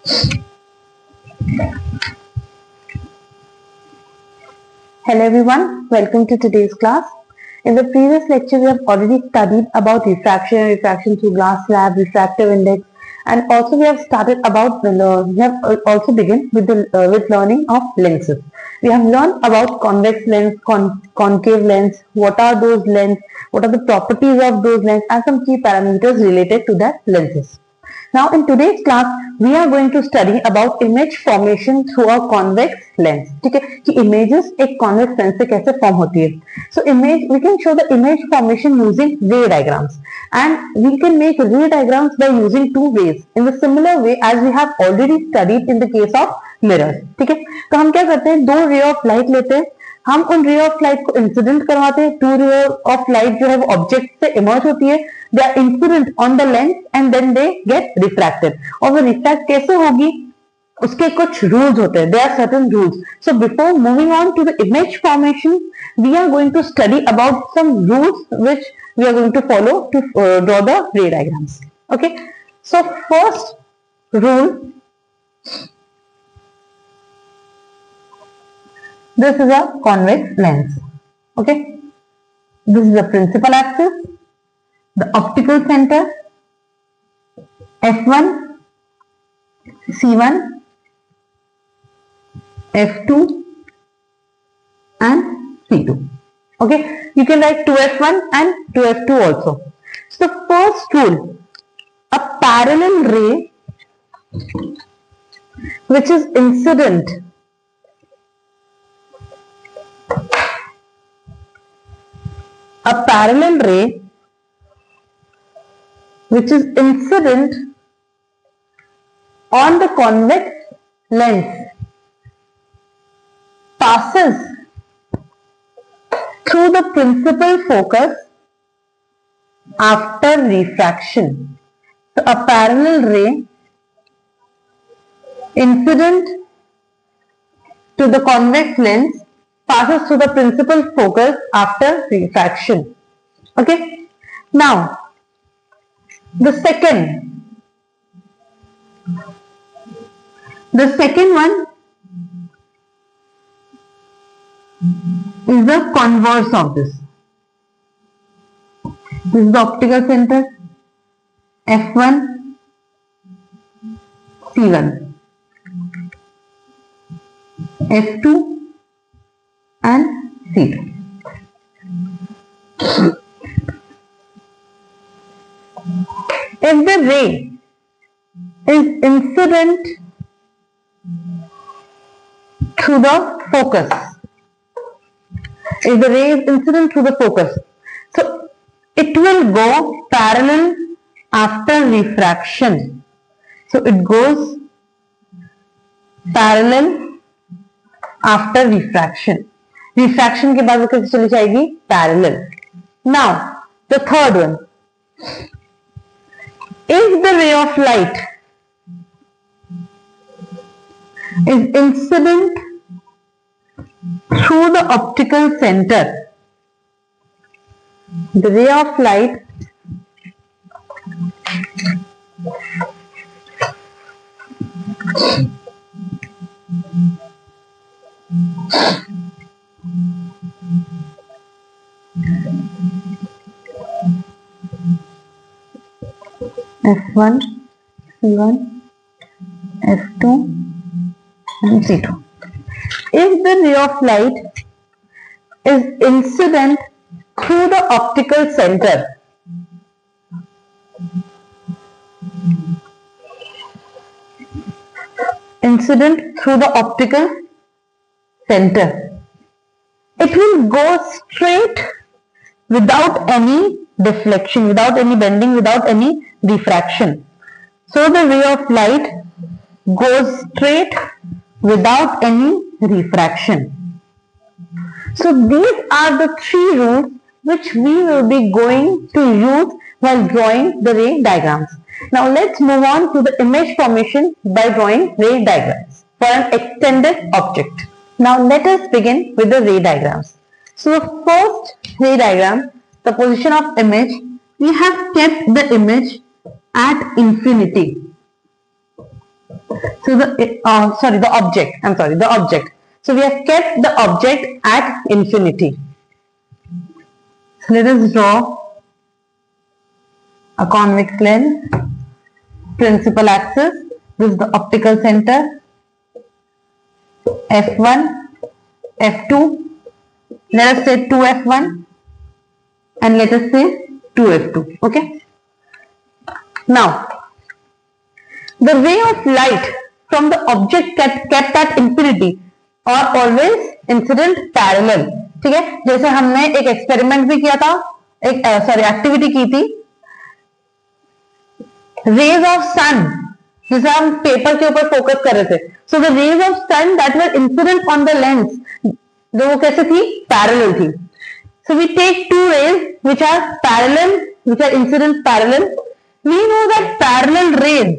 Hello everyone, welcome to today's class. In the previous lecture, we have already studied about refraction through glass slab, refractive index, and also we have started about we have also begun with with learning of lenses. We have learned about convex lens, concave lens, what are those lens, what are the properties of those lens, and some key parameters related to that lenses. Now in today's class we are going to study about image formation through a convex lens. ठीक है कि images एक convex lens से कैसे form होती है. So image we can show the image formation using ray diagrams and we can make ray diagrams by using two ways in the similar way as we have already studied in the case of mirrors. ठीक है तो हम क्या करते हैं, दो ray of light लेते हैं, हम उन रे ऑफ लाइट को इंसिडेंट करवाते हैं. टू रे ऑफ लाइट जो है वो ऑब्जेक्ट से इमर्ज होती है, they are incident on the lens and then they get refracted. और वो रिफ्रैक्ट कैसे होगी, उसके कुछ रूल्स होते हैं, there are certain rules. So before moving on to the image formation we are going to study about some rules which we are going to follow to draw the ray diagrams. Okay, so first rule, this is a convex lens. Okay, this is the principal axis, the optical center f1, c1, f2 and c2. Okay, you can write 2f1 and 2f2 also. So the first rule, a parallel ray which is incident which is incident on the convex lens passes through the principal focus after refraction. So a parallel ray incident to the convex lens passes through the principal focus after refraction. Okay, now the second one is the converse of this. This is the optical center f1, c1, f2 and c2. If the ray is incident through the focus, so it will go parallel after refraction. So it goes parallel after refraction. Refraction के बाद वो कैसे चली जाएगी, parallel. Now the third one, if the ray of light is incident through the optical center, the ray of light f1, c1, f2 and c2. If the ray of light is incident through the optical center, it will go straight without any deflection, without any bending, without any diffraction. So the ray of light goes straight without any refraction. So these are the three rules which we will be going to use while drawing the ray diagrams. Now let's move on to the image formation by drawing ray diagrams for an extended object. Now let us begin with the ray diagrams. So the first ray diagram, the position of image, we have kept the image at infinity. So the object. I'm sorry, the object. So we have kept the object at infinity. So let us draw a convex lens, principal axis. This is the optical center. F1, F2. Let us say 2F1 and let us say 2F2. Okay. Now, the ray of light from the object kept at infinity are always incident parallel. ठीक है, जैसे हमने एक experiment भी किया था, एक activity की थी, रेज ऑफ सन, जिसे हम पेपर के ऊपर फोकस कर रहे थे. So the rays of sun that were incident on the lens, जो वो कैसे थी, पैरेलल थी. So we take two rays which are parallel, which are incident parallel. We know that parallel rays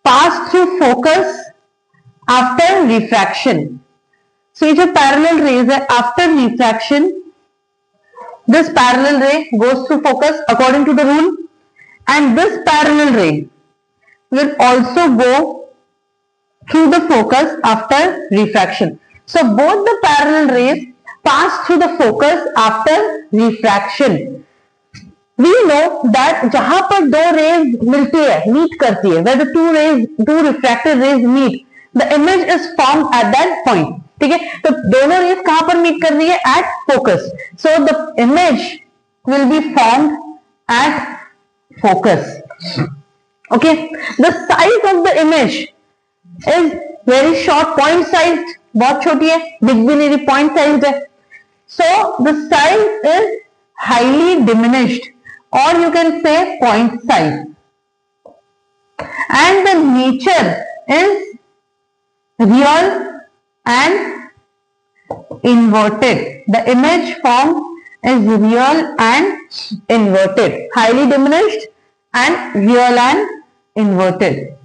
pass through focus after refraction. So if a parallel ray is after refraction, this parallel ray goes through focus according to the rule, and this parallel ray will also go through the focus after refraction. So both the parallel rays pass through the focus after refraction. We know that जहां पर दो raise मिलती है, meet करती है, where the two refracted rays meet, the image is formed at that point. ठीक है, तो दोनों रेज कहां पर मीट कर रही है, at focus. So the image will be formed at focus. Okay, the size of the image is very short, point sized, बहुत छोटी है, big भी नहीं, point sized है. So the size is highly diminished, or you can say point size, and the nature is real and inverted. The image form is real and inverted, highly diminished and real and inverted.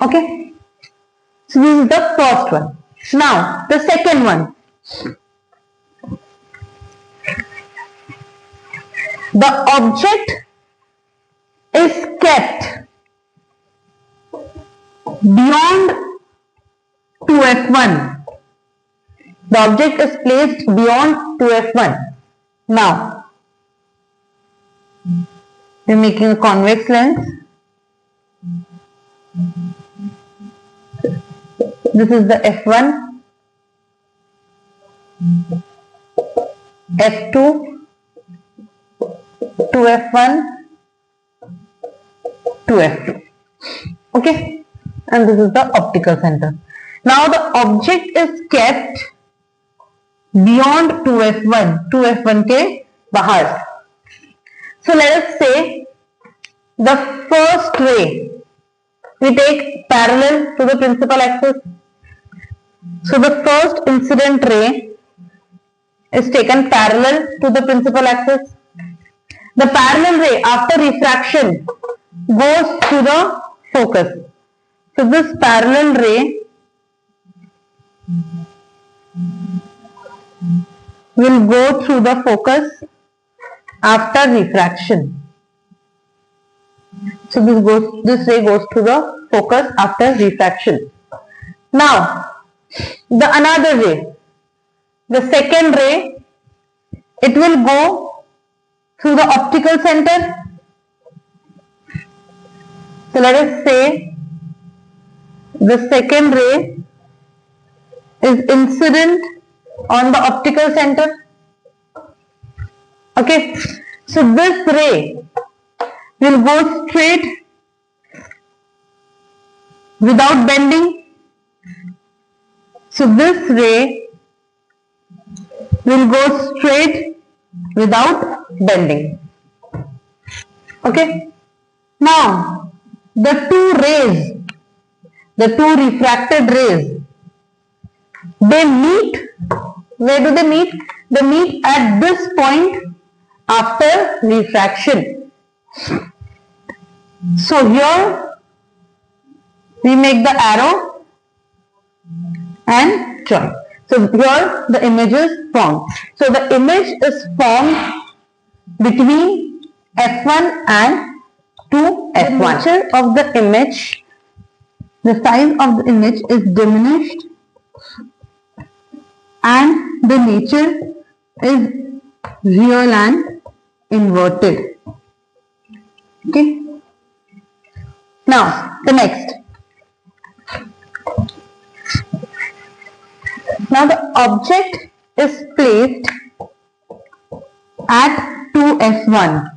Okay, so this is the first one. Now the second one. The object is kept beyond 2F1. The object is placed beyond 2F1. Now, we are making a convex lens. This is the F1, F2, 2F1, 2F2. Okay, and this is the optical center. Now the object is kept beyond 2F1, 2F1 के बाहर. So let us say the first ray we take parallel to the principal axis. So the first incident ray is taken parallel to the principal axis. The parallel ray after refraction goes to the focus. So this parallel ray will go through the focus after refraction. So this ray goes to the focus after refraction. Now the another ray, the second ray, it will go through the optical center. So let us say the second ray is incident on the optical center. Okay, so this ray will go straight without bending. So this ray will go straight without bending. Okay, now the two rays, the two refracted rays, they meet. Where do they meet? They meet at this point after refraction. So here we make the arrow and join. So here the image is formed. So the image is formed between F1 and to f1. The nature of the image, the size of the image is diminished and the nature is real and inverted. Okay. Now the next. Now the object is placed at 2f1.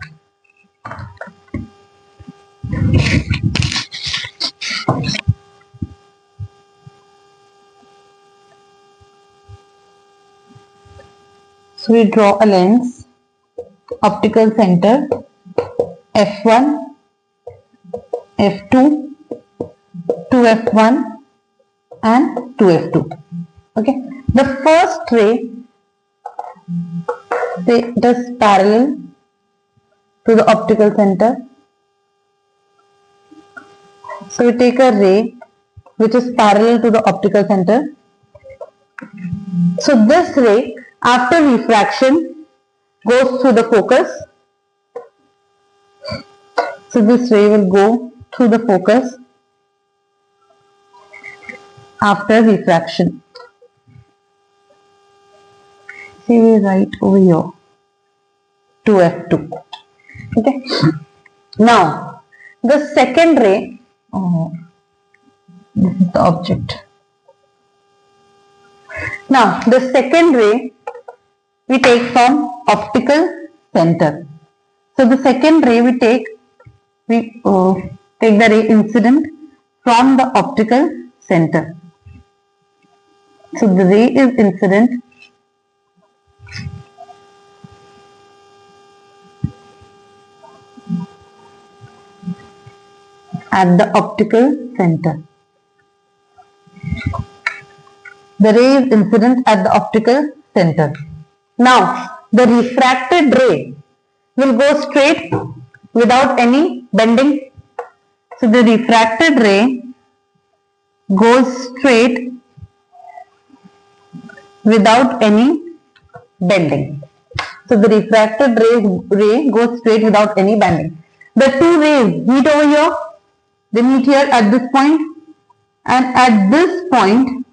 So we draw a lens, optical center, f1, f2, 2f1 and 2f2. Okay. The first ray it is parallel to the optical center. So we take a ray which is parallel to the optical center. So this ray after refraction goes through the focus. So this ray will go through the focus after refraction. See, we write over here 2f2. Okay. Now the second ray, this is the object. Now the second ray we take from optical center. So the second ray we take the ray incident from the optical center. So the ray is incident at the optical center. The ray is incident at the optical center. Now the refracted ray will go straight without any bending. So the refracted ray goes straight without any bending. So the refracted ray goes straight without any bending. The two rays meet over here. They meet here at this point, and at this point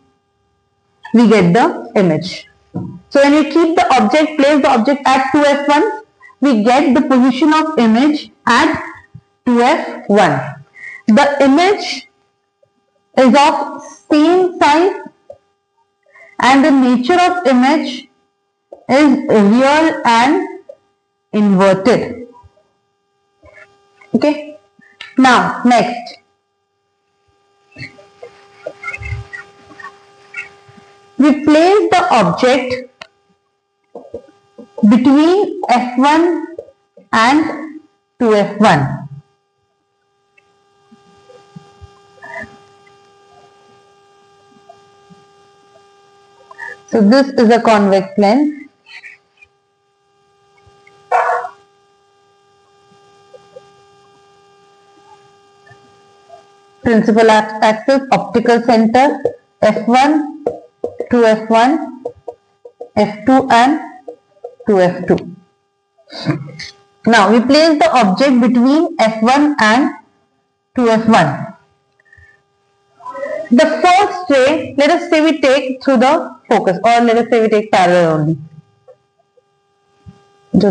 we get the image. So when we keep the object, place the object at 2f1, we get the position of image at 2f1. The image is of same size and the nature of image is real and inverted. Okay. Now next, we place the object between f1 and 2f1. So this is a convex lens. Principal axis, optical center, f1, 2f1, f2 and 2f2. Now we place the object between f1 and 2f1. The first ray, let us say we take through the focus, or let us say we take parallel only. The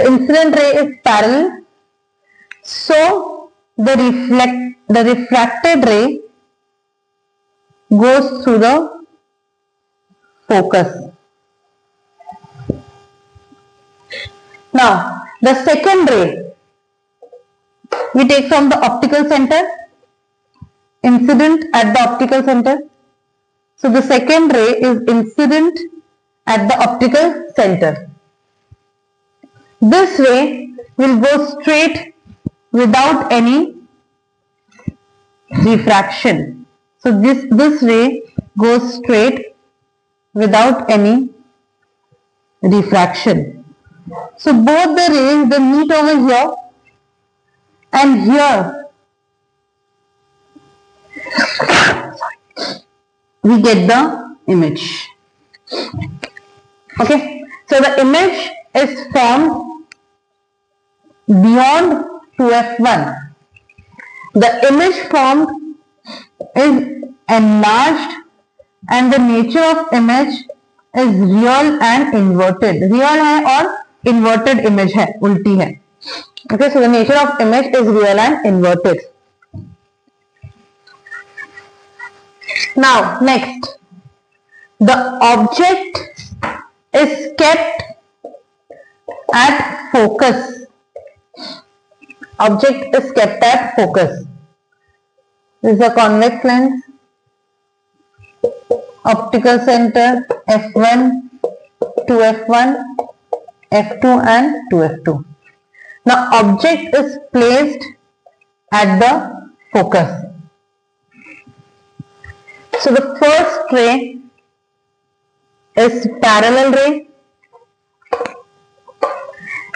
incident ray is parallel, so the refracted ray goes through the focus. Now the second ray we take from the optical center, incident at the optical center. So the second ray is incident at the optical center. This ray will go straight without any refraction. So this ray goes straight without any refraction. So both the rays, they meet over here, and here we get the image. Okay, so the image is formed beyond 2f1, the image formed is enlarged and the nature of image is real and inverted. Real है और inverted image है, उल्टी है. Okay, so the nature of image is real and inverted. Now next, the object is kept at focus. Object is kept at focus. This is a convex lens, optical center f1, 2f1, f2 and 2f2. Now object is placed at the focus. So the first ray is parallel ray.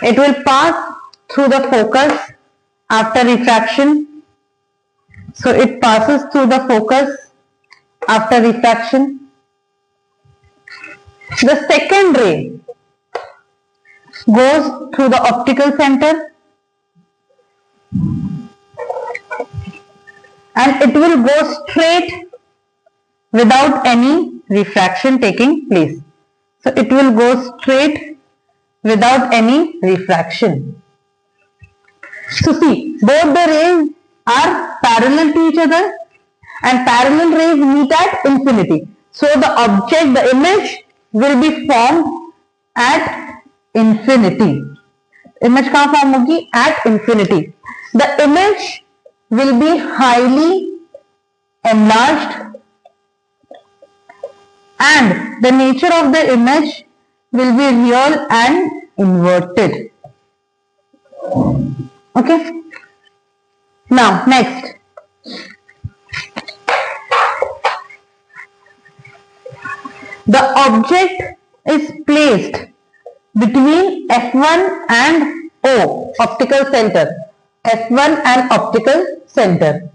It will pass through the focus after refraction. So it passes through the focus after refraction. The second ray goes through the optical center and it will go straight without any refraction taking place. So it will go straight without any refraction. So see, both the rays are parallel to each other and parallel rays meet at infinity. So the object, the image will be formed at infinity. Image कहाँ form होगी? At infinity. The image will be highly enlarged and the nature of the image will be real and inverted. Okay. Now next, the object is placed between f1 and O, optical center. f1 and optical center.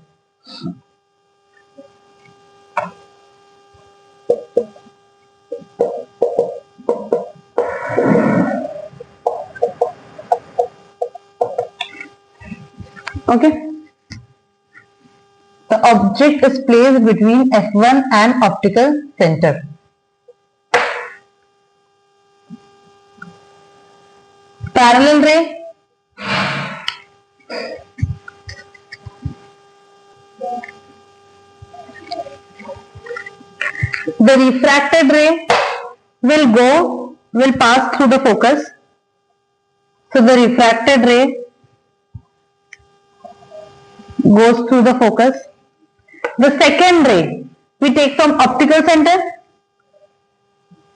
Okay. The object is placed between f1 and optical center. Parallel ray. The refracted ray will pass through the focus. So the refracted ray goes through the focus. The second ray we take from optical center.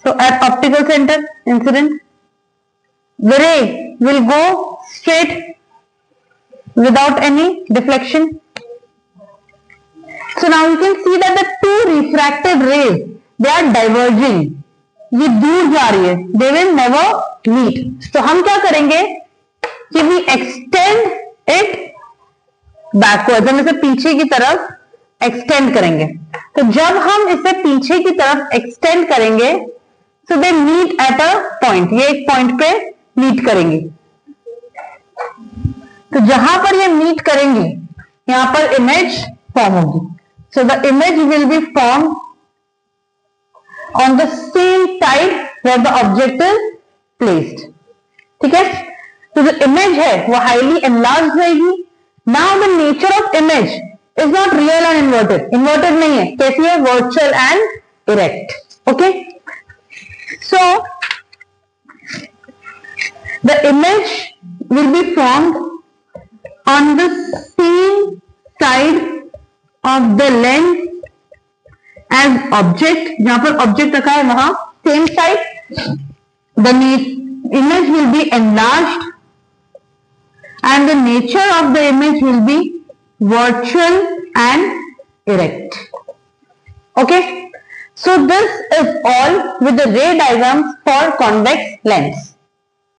So at optical center incident, the ray will go straight without any deflection. So now you can see that the two refracted rays, they are diverging. ये दूर जा रही है. They will never meet. तो हम क्या करेंगे कि we extend it backwards. हम इसे पीछे की तरफ extend करेंगे. तो जब हम इसे पीछे की तरफ extend करेंगे, so they meet at a point. ये एक point पे meet करेंगे. तो जहां पर ये meet करेंगे, यहां पर image form होगी. So the image will be formed on the same side where the object is placed. ठीक है? तो जो image है वो highly enlarged रहेगी. Now the nature of image is not real and inverted. Inverted नहीं है. कैसी है? Virtual and erect. Okay? So the image will be formed on the same side of the lens as object. जहां पर object रखा है वहां same side. The image will be enlarged and the nature of the image will be virtual and erect. Okay, so this is all with the ray diagrams for convex lens.